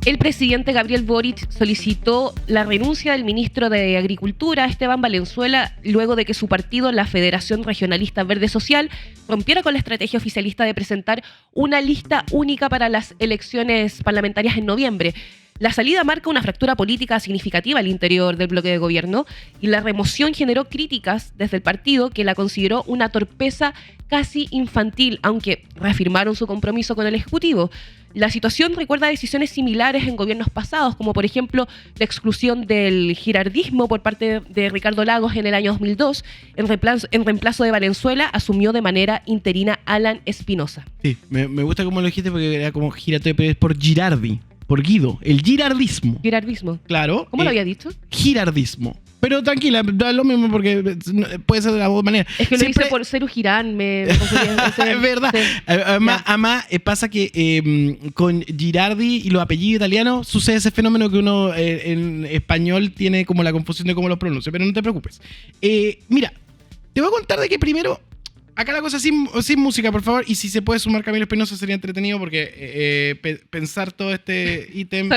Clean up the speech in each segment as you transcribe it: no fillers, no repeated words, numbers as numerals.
El presidente Gabriel Boric solicitó la renuncia del ministro de Agricultura, Esteban Valenzuela, luego de que su partido, la Federación Regionalista Verde Social, rompiera con la estrategia oficialista de presentar una lista única para las elecciones parlamentarias en noviembre. La salida marca una fractura política significativa al interior del bloque de gobierno y la remoción generó críticas desde el partido, que la consideró una torpeza casi infantil, aunque reafirmaron su compromiso con el Ejecutivo. La situación recuerda decisiones similares en gobiernos pasados, como por ejemplo la exclusión del girardismo por parte de Ricardo Lagos en el año 2002. En reemplazo de Valenzuela asumió de manera interina Alan Espinosa. Sí, me gusta cómo lo dijiste porque era como gírate, pero es por Girardi, por Guido, el girardismo. Girardismo. Claro. ¿Cómo lo había dicho? Girardismo. Pero tranquila, da lo mismo porque puede ser de la manera. Es que lo hice por Ceru Girán, me confundí. Es verdad. Sí. Además, pasa que con Girardi y los apellidos italianos sucede ese fenómeno que uno en español tiene como la confusión de cómo los pronuncia, pero no te preocupes. Mira, te voy a contar de que primero, acá la cosa sin música, por favor, y si se puede sumar Camilo Espinosa sería entretenido porque pensar todo este ítem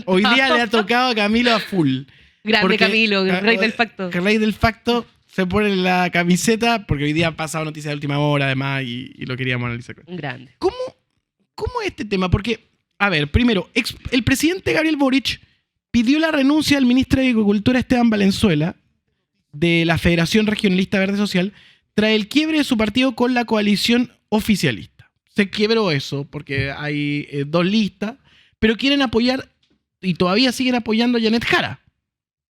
hoy día le ha tocado a Camilo a full. Grande porque, Camilo, rey del facto. Rey del facto se pone la camiseta porque hoy día ha pasado noticias de última hora además y lo queríamos analizar. Grande. ¿Cómo este tema? Porque, a ver, primero, el presidente Gabriel Boric pidió la renuncia al ministro de Agricultura Esteban Valenzuela de la Federación Regionalista Verde Social tras el quiebre de su partido con la coalición oficialista. Se quebró eso porque hay dos listas, pero quieren apoyar y todavía siguen apoyando a Janet Jara.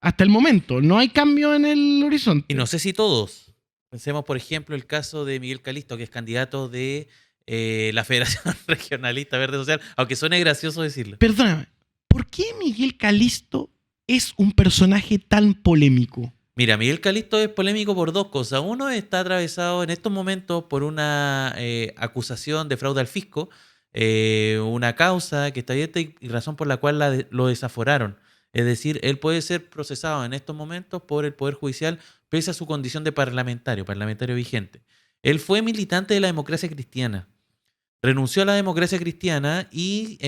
Hasta el momento, no hay cambio en el horizonte. Y no sé si todos. Pensemos, por ejemplo, el caso de Miguel Calisto, que es candidato de la Federación Regionalista Verde Social, aunque suene gracioso decirlo. Perdóname, ¿por qué Miguel Calisto es un personaje tan polémico? Mira, Miguel Calisto es polémico por dos cosas. Uno, está atravesado en estos momentos por una acusación de fraude al fisco, una causa que está abierta y razón por la cual lo desaforaron. Es decir, él puede ser procesado en estos momentos por el Poder Judicial pese a su condición de parlamentario vigente. Él fue militante de la democracia cristiana. Renunció a la democracia cristiana y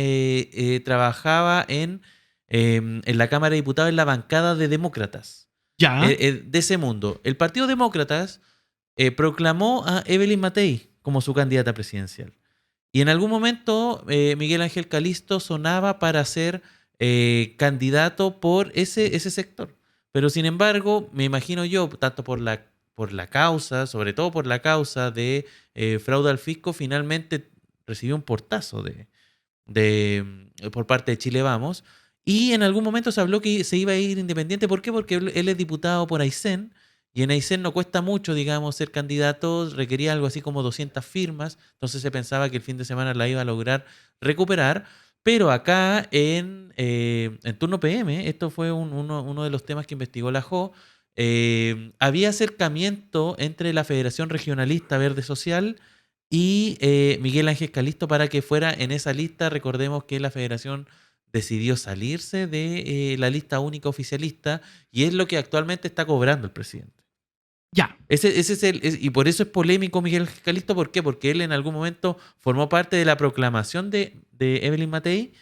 trabajaba en la Cámara de Diputados en la bancada de demócratas. Ya. De ese mundo. El Partido Demócratas proclamó a Evelyn Matei como su candidata presidencial. Y en algún momento Miguel Ángel Calisto sonaba para ser candidato por ese sector. Pero sin embargo, me imagino yo, tanto por la causa, sobre todo por la causa de fraude al fisco, finalmente recibió un portazo por parte de Chile Vamos. Y en algún momento se habló que se iba a ir independiente. ¿Por qué? Porque él es diputado por Aysén. Y en Aysén no cuesta mucho, digamos, ser candidato. Requería algo así como 200 firmas. Entonces se pensaba que el fin de semana la iba a lograr recuperar. Pero acá en turno PM, esto fue uno de los temas que investigó la JO, había acercamiento entre la Federación Regionalista Verde Social y Miguel Ángel Calisto para que fuera en esa lista. Recordemos que la Federación decidió salirse de la lista única oficialista y es lo que actualmente está cobrando el presidente. Ya. Y por eso es polémico Miguel Calisto. ¿Por qué? Porque él en algún momento formó parte de la proclamación de Evelyn Matei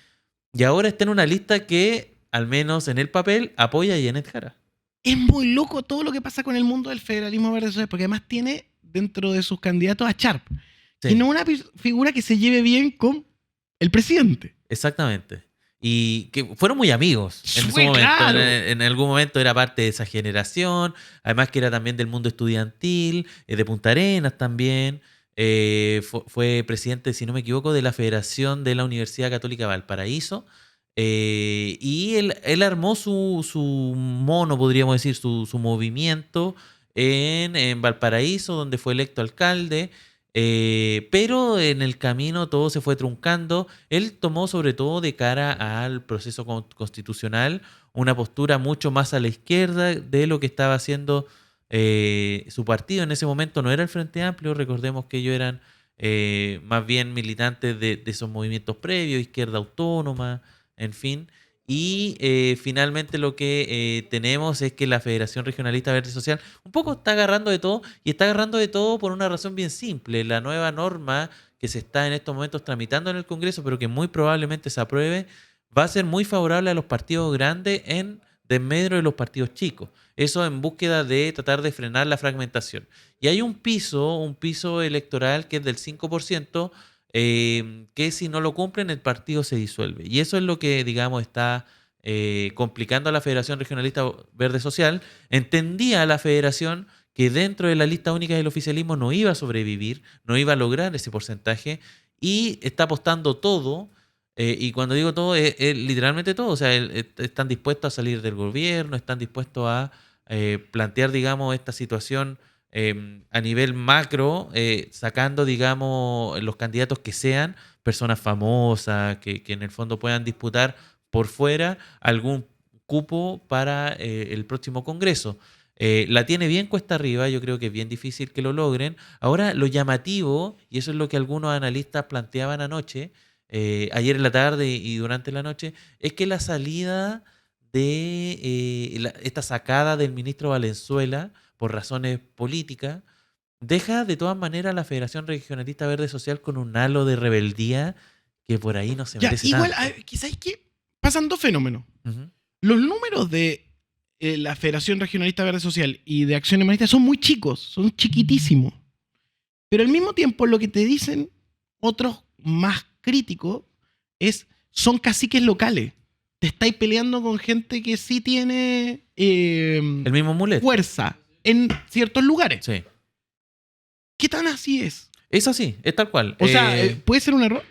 y ahora está en una lista que, al menos en el papel, apoya a Janet Jara. Es muy loco todo lo que pasa con el mundo del federalismo verde social, porque además tiene dentro de sus candidatos a Sharp, sí, y no una figura que se lleve bien con el presidente. Exactamente. Y que fueron muy amigos en su momento. Claro. En algún momento era parte de esa generación. Además que era también del mundo estudiantil, de Punta Arenas también. Fue presidente, si no me equivoco, de la Federación de la Universidad Católica Valparaíso. Y él armó su mono, podríamos decir, su movimiento en Valparaíso, donde fue electo alcalde. Pero en el camino todo se fue truncando. Él tomó, sobre todo de cara al proceso constitucional, una postura mucho más a la izquierda de lo que estaba haciendo su partido. En ese momento no era el Frente Amplio, recordemos que ellos eran más bien militantes de esos movimientos previos, izquierda autónoma, en fin. Y finalmente lo que tenemos es que la Federación Regionalista Verde Social un poco está agarrando de todo, y está agarrando de todo por una razón bien simple. La nueva norma que se está en estos momentos tramitando en el Congreso, pero que muy probablemente se apruebe, va a ser muy favorable a los partidos grandes en desmedro de los partidos chicos. Eso en búsqueda de tratar de frenar la fragmentación. Y hay un piso electoral que es del 5%, que si no lo cumplen el partido se disuelve. Y eso es lo que, digamos, está complicando a la Federación Regionalista Verde Social. Entendía la federación que dentro de la lista única del oficialismo no iba a sobrevivir, no iba a lograr ese porcentaje y está apostando todo. Y cuando digo todo, es literalmente todo. O sea, están dispuestos a salir del gobierno, están dispuestos a plantear, digamos, esta situación a nivel macro, sacando, digamos, los candidatos que sean personas famosas, que en el fondo puedan disputar por fuera algún cupo para el próximo Congreso. La tiene bien cuesta arriba, yo creo que es bien difícil que lo logren. Ahora, lo llamativo, y eso es lo que algunos analistas planteaban anoche, ayer en la tarde y durante la noche, es que la salida de esta sacada del ministro Valenzuela por razones políticas deja de todas maneras a la Federación Regionalista Verde Social con un halo de rebeldía que por ahí no se Ya, merece igual, tanto. quizás que pasan dos fenómenos. Ujú. Los números de la Federación Regionalista Verde Social y de Acción Humanista son muy chicos, son chiquitísimos. Pero al mismo tiempo lo que te dicen otros más críticos son caciques locales. Te estáis peleando con gente que sí tiene El mismo mulet. fuerza en ciertos lugares. Sí. ¿Qué tan así es? Es así, es tal cual. O sea, ¿puede ser un error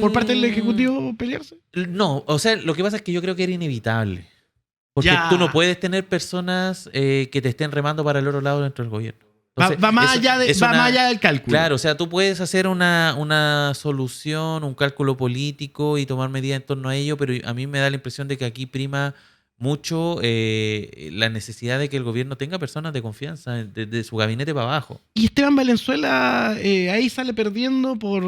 por parte del mm, Ejecutivo pelearse? No, o sea, lo que pasa es que yo creo que era inevitable. Porque Ya. tú no puedes tener personas que te estén remando para el otro lado dentro del gobierno. Entonces, Va más eso allá del cálculo. Claro, o sea, tú puedes hacer una solución, un cálculo político y tomar medidas en torno a ello, pero a mí me da la impresión de que aquí prima mucho la necesidad de que el gobierno tenga personas de confianza de su gabinete para abajo. Y Esteban Valenzuela ahí sale perdiendo por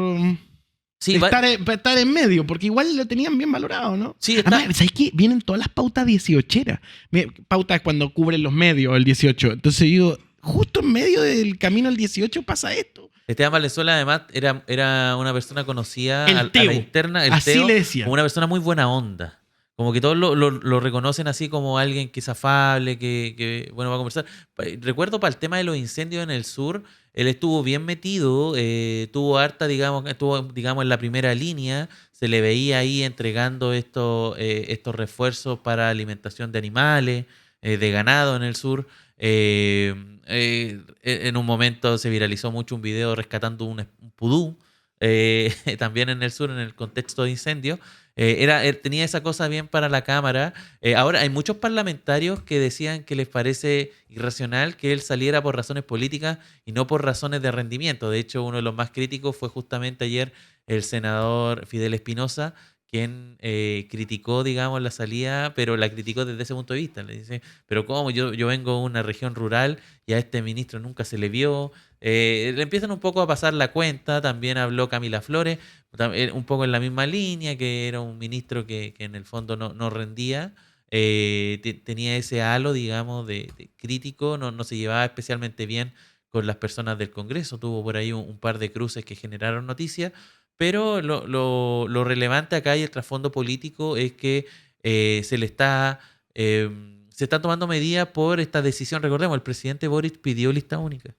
Sí, estar en medio, porque igual lo tenían bien valorado, ¿no? Sí, está- Además, ¿sabes qué? Vienen todas las pautas 18eras. Pautas es cuando cubren los medios, el 18. Entonces digo, justo en medio del camino al 18 pasa esto. Esteban Valenzuela además era una persona conocida El a la Teo. interna, el Así Teo, le decían. como una persona muy buena onda. Como que todos lo reconocen así como alguien que es afable, que bueno, va a conversar. Recuerdo para el tema de los incendios en el sur, él estuvo bien metido, tuvo harta, estuvo, digamos, en la primera línea, se le veía ahí entregando estos refuerzos para alimentación de animales, de ganado en el sur. En un momento se viralizó mucho un video rescatando un pudú, también en el sur, en el contexto de incendio. Tenía esa cosa bien para la Cámara. Ahora, hay muchos parlamentarios que decían que les parece irracional que él saliera por razones políticas y no por razones de rendimiento. De hecho, uno de los más críticos fue justamente ayer el senador Fidel Espinosa, quien criticó, digamos, la salida, pero la criticó desde ese punto de vista. Le dice, pero ¿cómo? Yo vengo de una región rural y a este ministro nunca se le vio. Le empiezan un poco a pasar la cuenta. También habló Camila Flores, un poco en la misma línea, que era un ministro que en el fondo no rendía. Tenía ese halo, digamos, de crítico, no se llevaba especialmente bien con las personas del Congreso. Tuvo por ahí un par de cruces que generaron noticias. Pero lo relevante acá y el trasfondo político es que se están tomando medidas por esta decisión. Recordemos, el presidente Boric pidió lista única.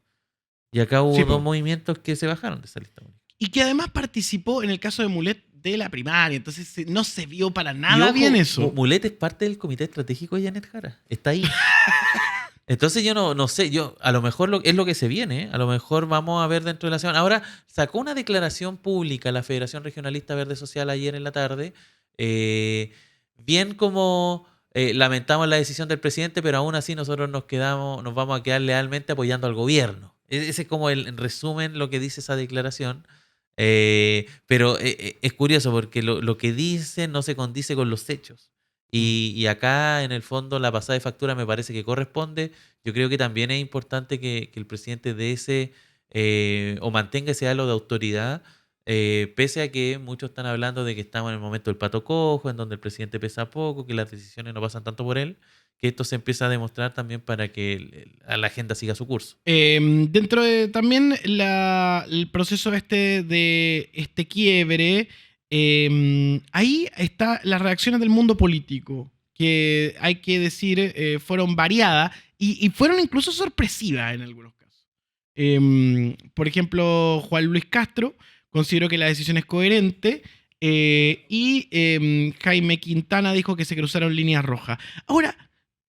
Y acá hubo Sí, dos po. movimientos que se bajaron de esa lista única. Y que además participó en el caso de Mulet de la primaria. Entonces no se vio para Y nada ojo, bien eso. Mulet es parte del comité estratégico de Janet Jara. Está ahí. Entonces yo no sé, a lo mejor es lo que se viene, ¿eh? A lo mejor vamos a ver dentro de la semana. Ahora, sacó una declaración pública la Federación Regionalista Verde Social ayer en la tarde, bien como lamentamos la decisión del presidente, pero aún así nosotros nos vamos a quedar lealmente apoyando al gobierno. Ese es como en resumen lo que dice esa declaración. Pero es curioso porque lo que dice no se condice con los hechos. Y acá, en el fondo, la pasada de factura me parece que corresponde. Yo creo que también es importante que el presidente dé o mantenga ese halo de autoridad, pese a que muchos están hablando de que estamos en el momento del pato cojo, en donde el presidente pesa poco, que las decisiones no pasan tanto por él, que esto se empieza a demostrar también para que la agenda siga su curso. Dentro de también el proceso de este quiebre, ahí está las reacciones del mundo político, que hay que decir fueron variadas y fueron incluso sorpresivas en algunos casos. Por ejemplo, Juan Luis Castro consideró que la decisión es coherente y Jaime Quintana dijo que se cruzaron líneas rojas. Ahora,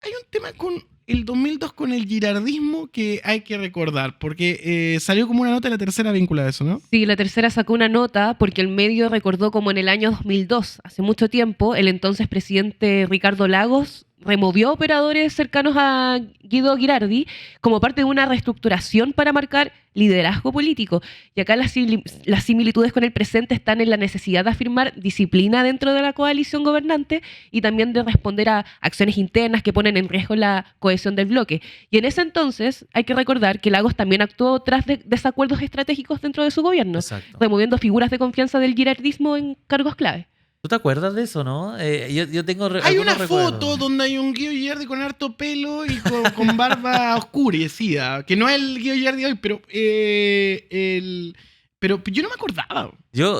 hay un tema con el 2002 con el girardismo que hay que recordar, porque salió como una nota de La Tercera vinculada a eso, ¿no? Sí, La Tercera sacó una nota porque el medio recordó como en el año 2002, hace mucho tiempo, el entonces presidente Ricardo Lagos removió operadores cercanos a Guido Girardi como parte de una reestructuración para marcar liderazgo político. Y acá las similitudes con el presente están en la necesidad de afirmar disciplina dentro de la coalición gobernante y también de responder a acciones internas que ponen en riesgo la cohesión del bloque. Y en ese entonces hay que recordar que Lagos también actuó tras desacuerdos estratégicos dentro de su gobierno, Exacto. removiendo figuras de confianza del girardismo en cargos clave. ¿Tú te acuerdas de eso, no? Yo tengo Hay una algunos recuerdos. foto donde hay un Guido Girardi con harto pelo y con barba oscurecida, que no es el Guido Girardi hoy, pero pero yo no me acordaba.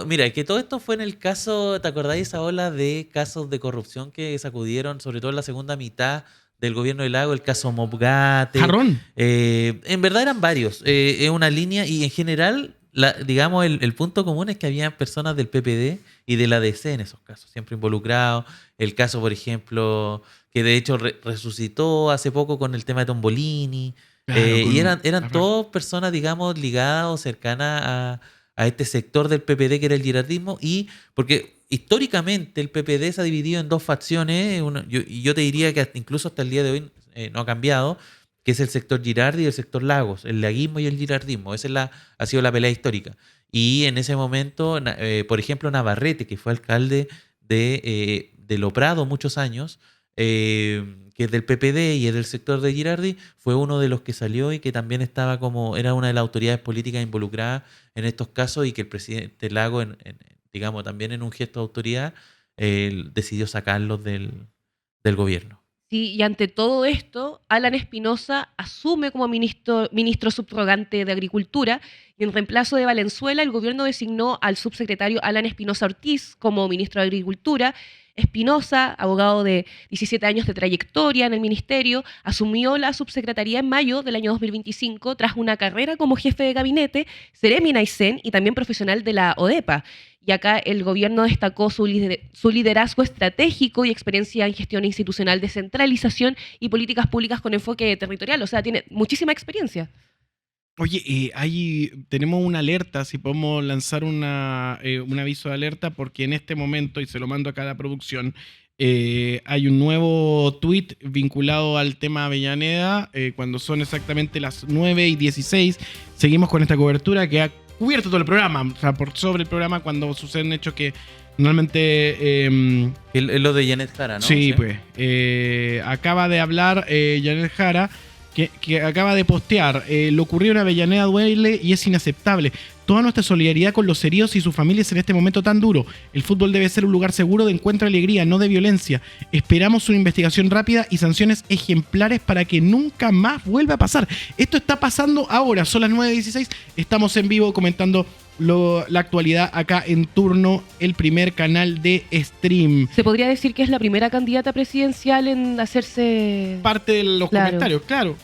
Mira, que todo esto fue en el caso, ¿te acordáis esa ola de casos de corrupción que sacudieron, sobre todo en la segunda mitad del gobierno de Lago, el caso Mobgate? Jarrón. En verdad eran varios. Es una línea y en general, digamos, el punto común es que había personas del PPD y de la DC en esos casos, siempre involucrados. El caso, por ejemplo, que de hecho resucitó hace poco con el tema de Tombolini. Claro, y eran todas personas, digamos, ligadas o cercanas a este sector del PPD que era el girardismo, y porque históricamente el PPD se ha dividido en dos facciones, y yo te diría que incluso hasta el día de hoy no ha cambiado, que es el sector Girardi y el sector Lagos, el laguismo y el girardismo. Esa ha sido la pelea histórica. Y en ese momento, por ejemplo, Navarrete, que fue alcalde de Loprado muchos años, que es del PPD y es del sector de Girardi, fue uno de los que salió y que también era una de las autoridades políticas involucradas en estos casos, y que el presidente Lago, digamos, también en un gesto de autoridad, decidió sacarlos del gobierno. Sí, y ante todo esto, Alan Espinosa asume como ministro subrogante de Agricultura, y en reemplazo de Valenzuela, el gobierno designó al subsecretario Alan Espinosa Ortiz como ministro de Agricultura. Espinosa, abogado de 17 años de trayectoria en el ministerio, asumió la subsecretaría en mayo del año 2025 tras una carrera como jefe de gabinete, Seremi Naisen y también profesional de la ODEPA. Y acá el gobierno destacó su liderazgo estratégico y experiencia en gestión institucional, descentralización y políticas públicas con enfoque territorial. O sea, tiene muchísima experiencia. Oye, tenemos una alerta, si podemos lanzar un aviso de alerta, porque en este momento, y se lo mando a cada producción, hay un nuevo tweet vinculado al tema Avellaneda, cuando son exactamente las 9:16. Seguimos con esta cobertura que ha cubierto todo el programa, o sea, por sobre el programa cuando suceden hechos que normalmente... Lo de Janet Jara, ¿no? Sí, pues. Acaba de hablar Janet Jara, que acaba de postear: lo ocurrido en Avellaneda duele y es inaceptable. Toda nuestra solidaridad con los heridos y sus familias en este momento tan duro. El fútbol debe ser un lugar seguro de encuentro y alegría, no de violencia. Esperamos una investigación rápida y sanciones ejemplares para que nunca más vuelva a pasar. Esto está pasando ahora, son las 9:16. Estamos en vivo comentando la actualidad acá en Turno, el primer canal de stream. Se podría decir que es la primera candidata presidencial en hacerse... Parte de los comentarios, claro.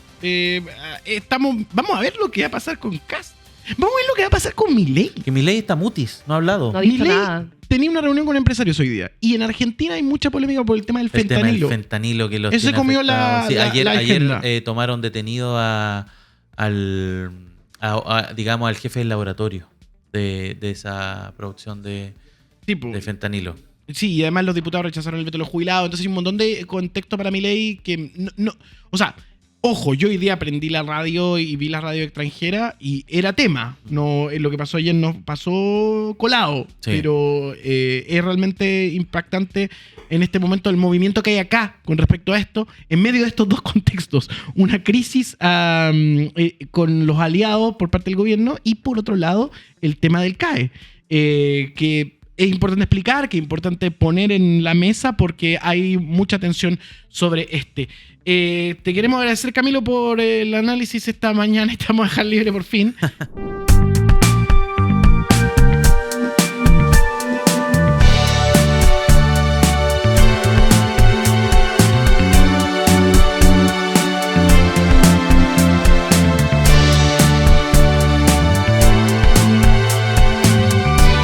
Vamos a ver lo que va a pasar con Kast. Vamos a ver lo que va a pasar con Milei. Que Milei está mutis, no ha hablado. No ha dicho Milei nada. tenía una reunión con empresarios hoy día. Y en Argentina hay mucha polémica por el tema del fentanilo. El tema del fentanilo que los Ese tiene comió afectados. la agenda. Ayer tomaron detenido digamos, al jefe del laboratorio de esa producción de fentanilo. Sí, y además los diputados rechazaron el veto de los jubilados. Entonces hay un montón de contexto para Milei que no... O sea, ojo, yo hoy día aprendí la radio y vi la radio extranjera y era tema. No, lo que pasó ayer no pasó colado, sí. Pero es realmente impactante en este momento el movimiento que hay acá con respecto a esto, en medio de estos dos contextos. Una crisis con los aliados por parte del gobierno y por otro lado el tema del CAE, que es importante explicar, que es importante poner en la mesa porque hay mucha tensión sobre este. Te queremos agradecer, Camilo, por el análisis esta mañana. Estamos a dejar libre por fin.